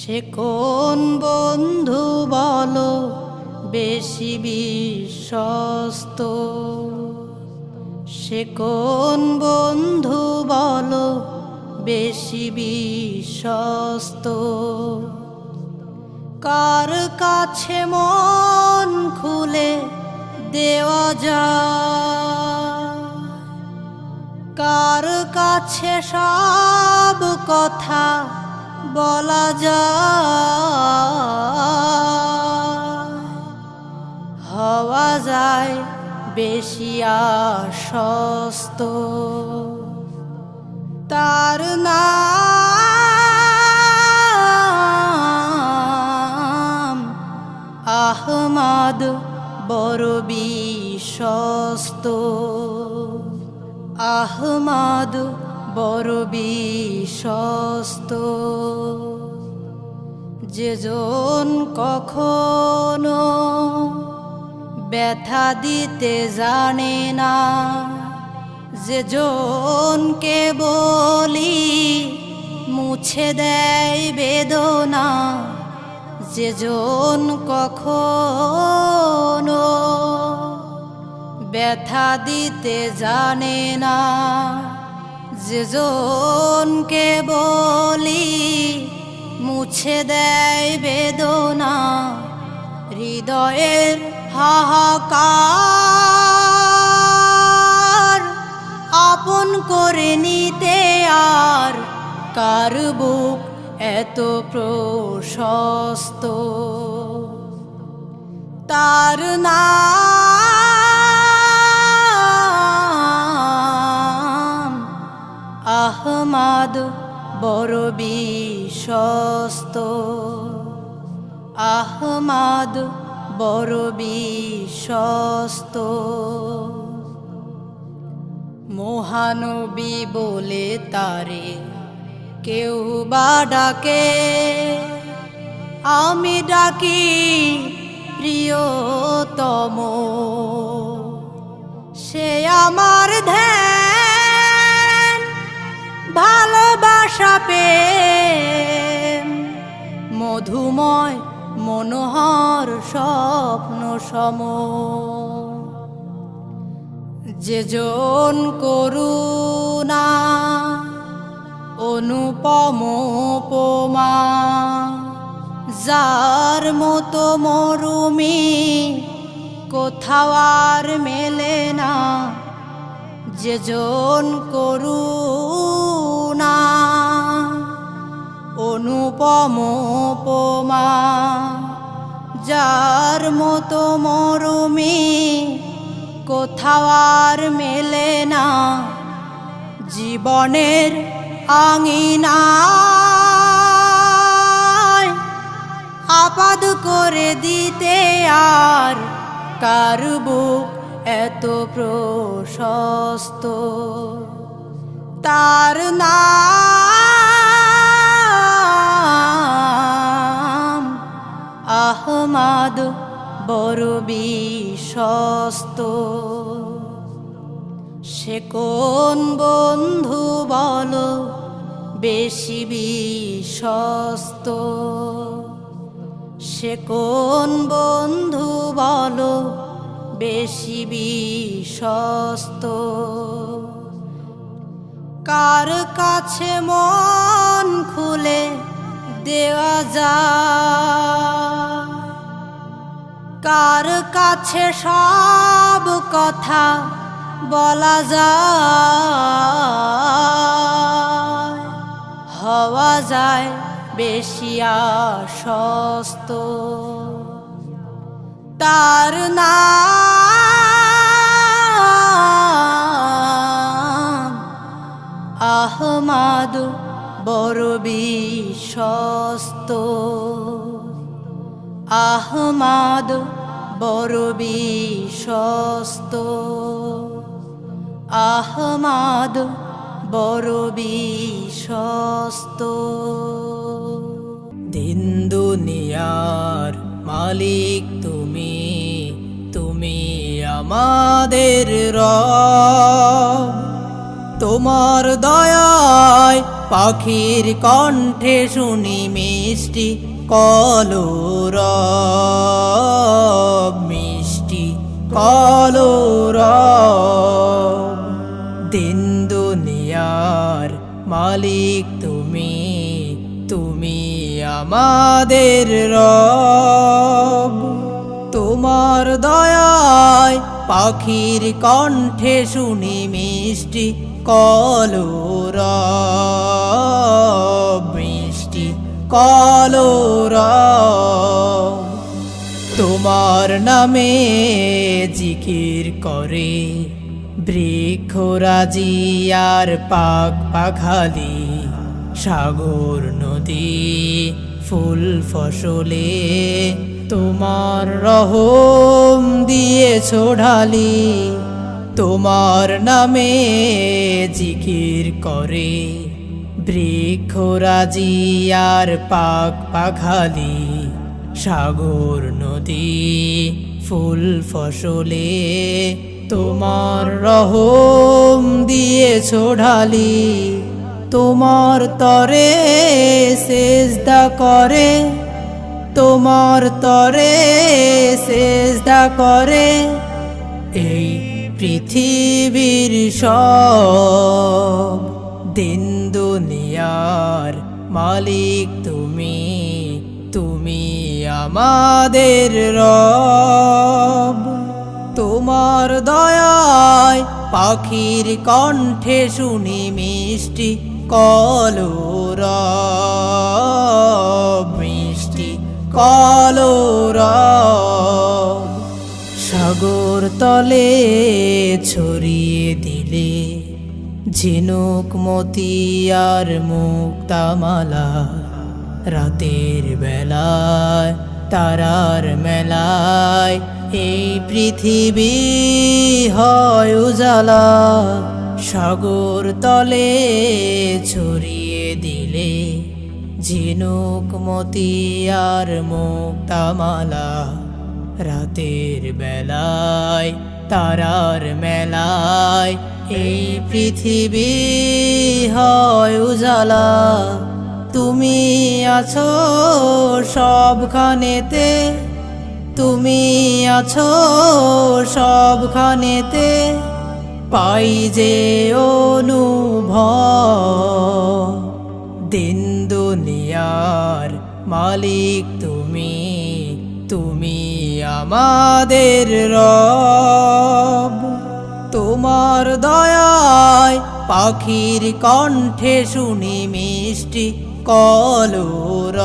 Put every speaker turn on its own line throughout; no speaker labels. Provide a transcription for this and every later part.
সে কোন বন্ধু বলো বেশি বিশ্বস্ত? সে কোন বন্ধু বলো বেশি বিশ্বস্ত? কার কাছে মন খুলে দেওয়া যায়, কার কাছে সব কথা বলা যায়, হওয়া যায় বেশি আশ্বস্ত। তার নাম আহমদ, বড় বিশ্বস্ত। আহমদ বড় বিশ্বস্ত। যেজন কখনো ব্যথা দিতে জানে না, যেজনকে বলি মুছে দেয় বেদনা, যেজন কখনো ব্যথা দিতে জানে না, যেজনকে বলি মুছে দেয় বেদনা, হৃদয়ের হাহাকার আপন করে নিতে আর কার বুক এত প্রশস্ত? তার নাম আহমদ, বড় বিশ্বস্ত। আহমদ বড় বিশ্বস্ত। মহানবী বলে তারে কেউ বা ডাকে, আমি ডাকি প্রিয়তম। সে আমার ধ্যান, ভালোবাসা প্রেম, মধুময় মনোহর স্বপ্ন সম। যেজন করুণা অনুপম উপমা, যার মতো মরুমি কোথাও আর মেলে না। যেজন করুণা অনুপম উপমা, যার মতো মরুমি কোথাও আর মেলে না। জীবনের আঙিনায় আপাদ করে দিতে আর কার বুক এত প্রশস্ত? তার নাম আহমদ, বড় বিশ্বস্ত। সে কোন বন্ধু বলো বেশি বিশ্বস্ত? সে কোন বন্ধু বলো বেশি বিশ্বস্ত? কার কাছে মন খুলে দেওয়া যায়, কার কাছে সব কথা বলা যায়, হওয়া যায় বেশি আশ্বস্ত। তার নাম আহমদ, বড় বিশ্বস্ত। আহমদ বড় বিশ্বস্ত। আহমদ বড় বিশ্বস্ত। দিন দুনিয়ার মালিক তুমি, তুমি আমাদের রব। তোমার দয়ায় পাখির কণ্ঠে শুনি মিষ্টি কলরব, মিষ্টি কলরব। দিন দুনিয়ার মালিক তুমি, তুমি আমাদের রব। তোমার দয়ায় পাখির কণ্ঠে শুনি মিষ্টি কলরব, মিষ্টি কলরব। তোমার নামে জিকির করে বৃক্ষরাজি আর পাক পাখালি, সাগর নদী ফুল ফসলে তোমার রহম দিয়েছ ঢালি। তোমার নামে জিকির করে বৃক্ষরাজি আর পাক পাখালি, সাগর নদী ফুল ফসলে তোমার রহম দিয়েছ ঢালি। তোমার তরে সেজদা করে, তোমার তরে সেজদা করে এই পৃথিবীর সব। দিন দুনিয়ার মালিক তুমি, তুমি আমাদের রব। তোমার দয়ায় পাখির কণ্ঠে শুনি মিষ্টি কলরব, মিষ্টি কলরব। সাগর তলে ছড়িয়ে দিলে ঝিনুক মতি আর মুক্তামালা, রাতের বেলায় তারার মেলায় এই পৃথিবী হয় উজালা। সাগর তলে ছড়িয়ে দিলে ঝিনুক মতি আর মুক্তামালা, রাতের বেলায় তারার মেলায় এই পৃথিবী হয় উজালা। তুমি আছো সবখানেতে, তুমি আছো সবখানেতে, পাই যে অনুভব। দিন দুনিয়ার মালিক তুমি, তুমি আমাদের রব। তোমার দয়ায় পাখির কণ্ঠে শুনি মিষ্টি কলরব,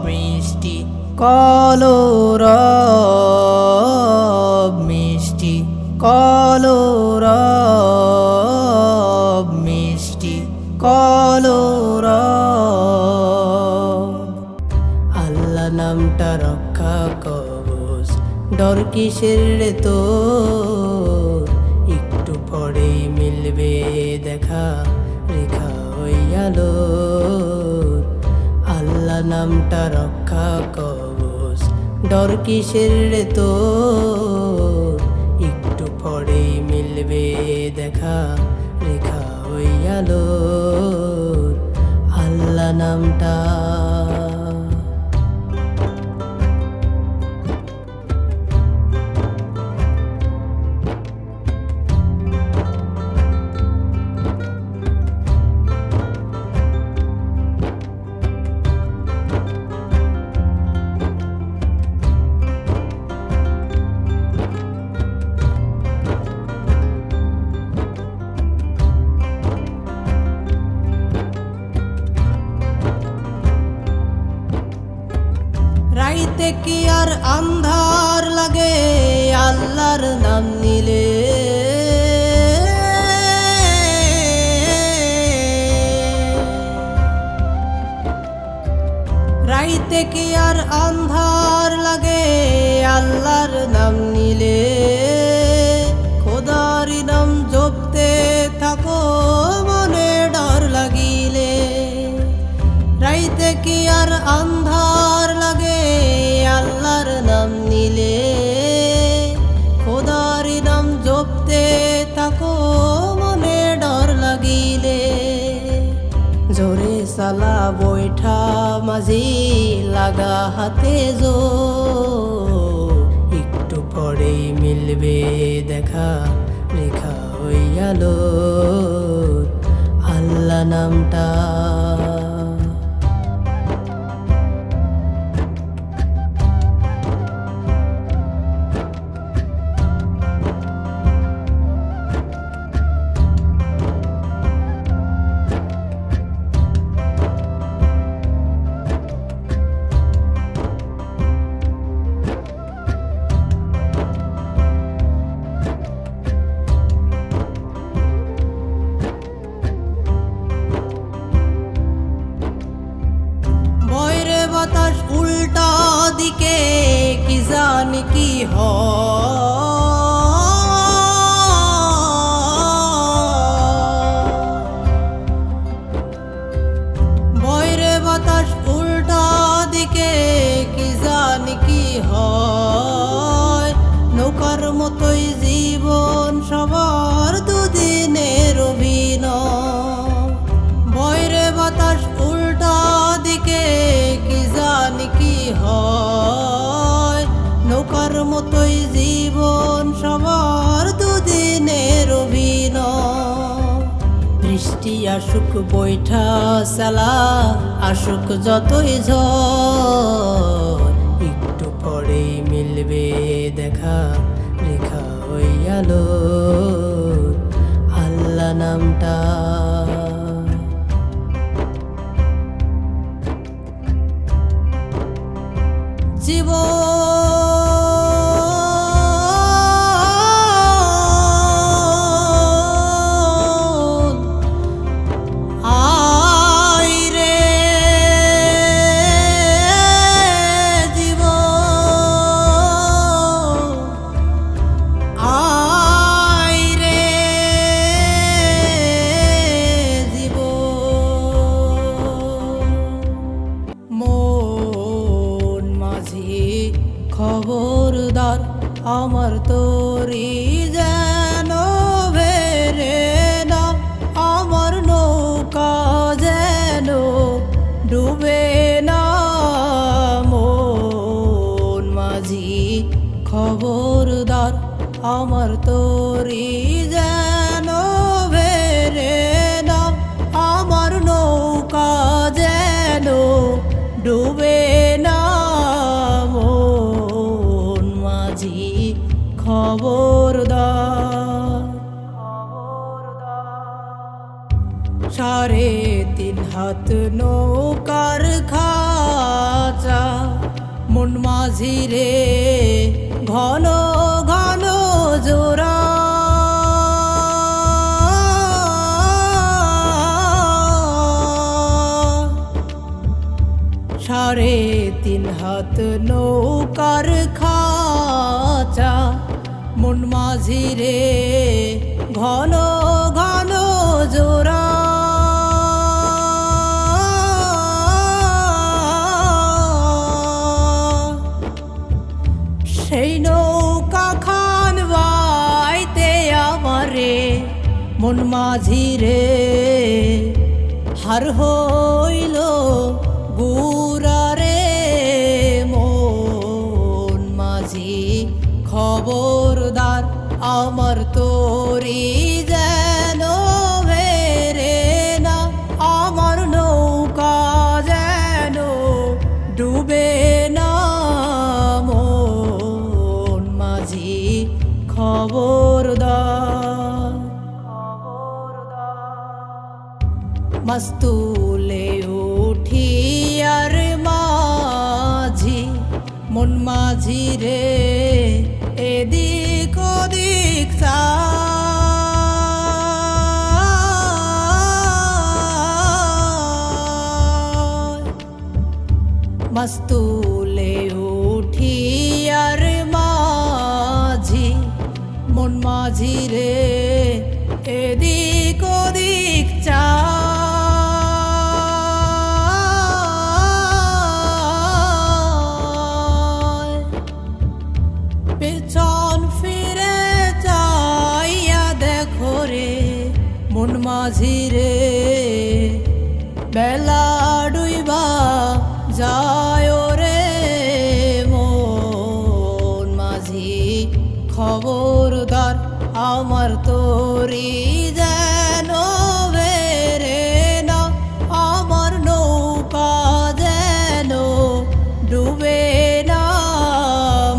মিষ্টি কলরব, মিষ্টি কলরব, মিষ্টি কলরব। আল্লাহ নামটা রক্ষা কবচ, ডর কিসের রে তোর? একটু পরে মিলবে দেখা, রেখা হইয়ালো। আল্লাহ নামটা রক্ষা কবচ, ডর কিসের রে তোর? একটু পরে মিলবে দেখা, রেখা হইয়ালো। আল্লাহ নামটা। রাইতে কি আর আন্ধার লাগে আল্লাহর নাম নিলে? রাইতে কি আর আন্ধার লাগে আল্লাহর নাম নিলে? খোদার নাম জপতে থাকো মনে ডর লাগিলে। রাইতে কি আর আন্ধার লাগে আল্লাহর নাম নিলে? খোদার নাম জপতে থাকো মনে ডর লাগিলে। মাঝি লাগা হাতে একটু পরেই মিলবে দেখা রেখা ওই আলো আল্লাহ নামটা। বাতাস উল্টা দিকে কি জানি কি বয়রে বাতাস উল্টা দিকে কি জানি কি হয়। নৌকার মতোই জীবন সবার দুদিনের অভিনয়। বয়রে বাতাস উল্টা দিকে কি জানি কি হয়। নৌকার মতোই জীবন সবার দুদিনের অভিনয়। বৃষ্টি আসুক বৈঠা চালা আসুক যতই ঝড় একটু পরেই মিলবে দেখা রেখা ওই আলো আল্লাহ নামটা। জীবন আয় রে জীবন আয় রে জীবন। মন মাঝি খবরদার আমার তোরি যেন ভেরে না। আমার নৌকা যেন ডুবে না। মন মাঝি খবরদার আমার তোরি যেন ভেরে না। আমার নৌকা যেন ডুবে না। মন মাঝি খবরদার। 3.5 হাত নৌকার খাঁচা মন মাঝি রে ঘন ঘন জোড়া। 3.5 হাত নৌকার খাঁচা মন মাঝি রে ঘন ঘন জোড়া। সেই নৌকা খান বাইতে আমারে মন মাঝি রে হার হইল গুড়া রে। মন মাঝি খবরদার আমার তোরি যেন ভেরে না। আমার নৌকা যেন ডুবে না। মন মাঝি খবরদার। মাস্তুলে উঠি আর মাঝি মন মাঝি রে এদিক ওদিক মাস্তুলে উঠি আর মাঝি মন মাঝি রে এদিক ওদিক পেছন ফিরে চাইয়া দেখো রে মন মাঝি রে বেলা ডুইবা যায় রে মন মাঝি খবরদার আমার তোরি যেন বেরে না আমার নৌকা যেন ডুবে না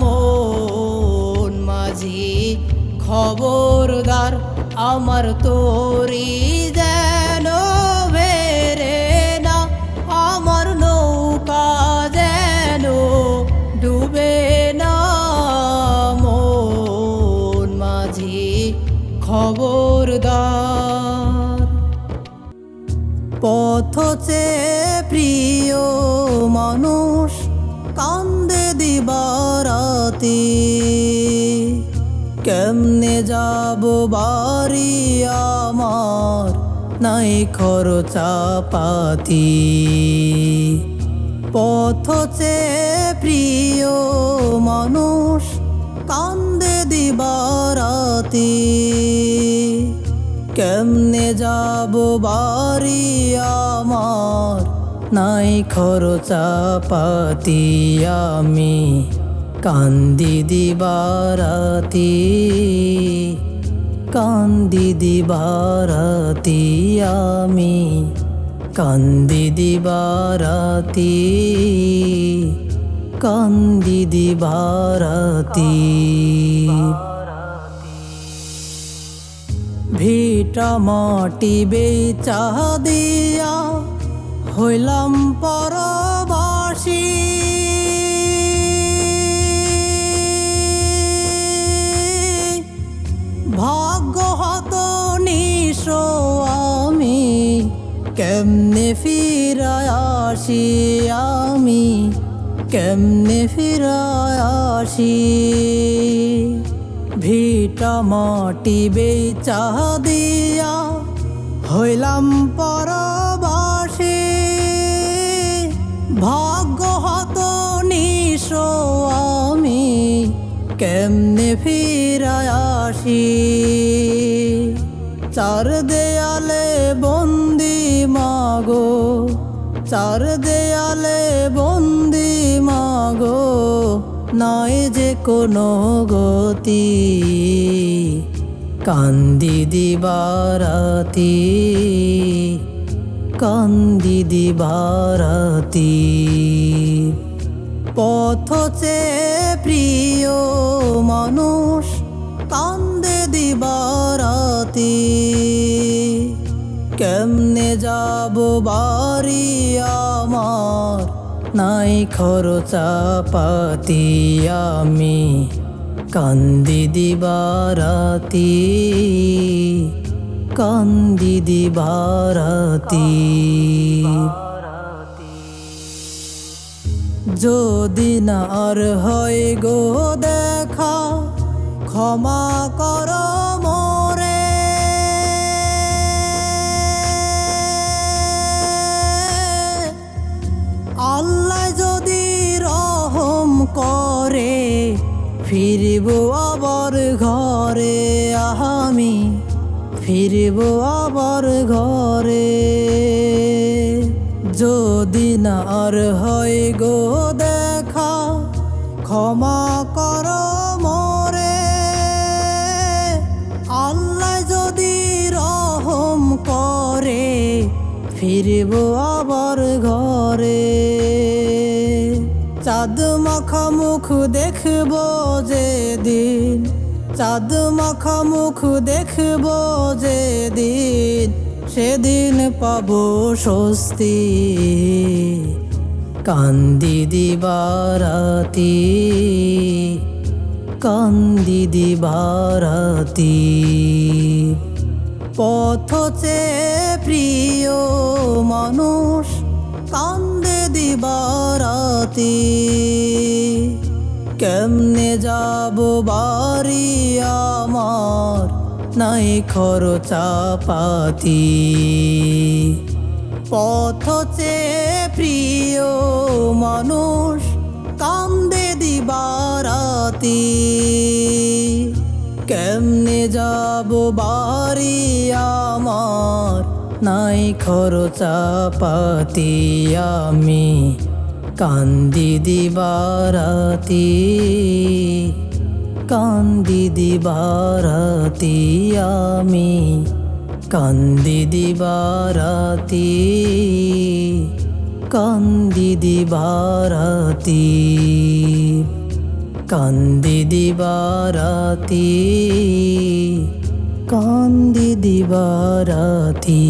মন মাঝি খবরদার আমার তোরি যেন বেরে না আমার নৌকা যেন ডুবে না মন মাঝি খবরদার। পথ চেয়ে প্রিয় মানুষ কান্দে দিবারাতি, কেমনে যাব বাড়ি আমার নাই খরচাপাতি। পথ চেয়ে প্রিয় মানুষ কান্দে দিবারাতি, কেমনে যাব বাড়ি আমার নাই খরচাপাতি। আমি কান্দি দিবারাতি, কান্দি দিবারাতি, আমি কান্দি দিবারাতি, কান্দি দিবারাতি। ভিটা মাটি বেচা দিয়া হইলাম পরবাসী, ভাগ্য হত নিঃস্ব আমি কেমনে ফিরায় আসি, আমি কেমনে ফিরায় আসি। ভিটা মাটি বেচা দিয়া হইলাম পরবাসী, ভাগ্য হত নিঃস্ব আমি কেমনে ফিরায় আসি। চার দেয়ালে বন্দি মাগো, চার দেয়ালে বন্দি মাগো, নাই যে কোনো গতি, কান্দি দিবারাতি, কান্দি দিবারাতি। পথ চেয়ে প্রিয় মানুষ কান্দে দিবারাতি, কেমনে যাব বাড়ি আমার নাই খরচাপাতি। আমি কান্দি দিবারাতি, কান্দি দিবারাতি। যদি না আর হয় গো দেখা ক্ষমা কর মোরে, আল্লাহ যদি রহম করে ফিরব আবার ঘরে, আমি ফিরব আবার ঘরে। যদি না আর হয় গো দেখা ক্ষমা কর মোরে, আল্লাহ যদি রহম করে ফিরব আবার ঘরে। চাঁদ মাখা মুখ দেখব যেদিন, চাঁদ মাখা মুখ দেখব যেদিন, সেদিন পাবো স্বস্তি, কান্দি দিবারাতি, কান্দি দিবারাতি। পথ চেয়ে প্রিয় মানুষ কান্দে দিবারাতি, কেমনে যাব বাড়ি আমার নাই খরচাপাতি। পথ চেয়ে প্রিয় মানুষ কান্দে দিবারাতি, কেমনে যাব বাড়ি আমার নাই খরচাপাতি। আমি কান্দি দিবারাতি, কান্দি দিবারাতি আমি, কান্দি দিবারাতি, কান্দি দিবারাতি, কান্দি দিবারাতি, কান্দি দিবারাতি।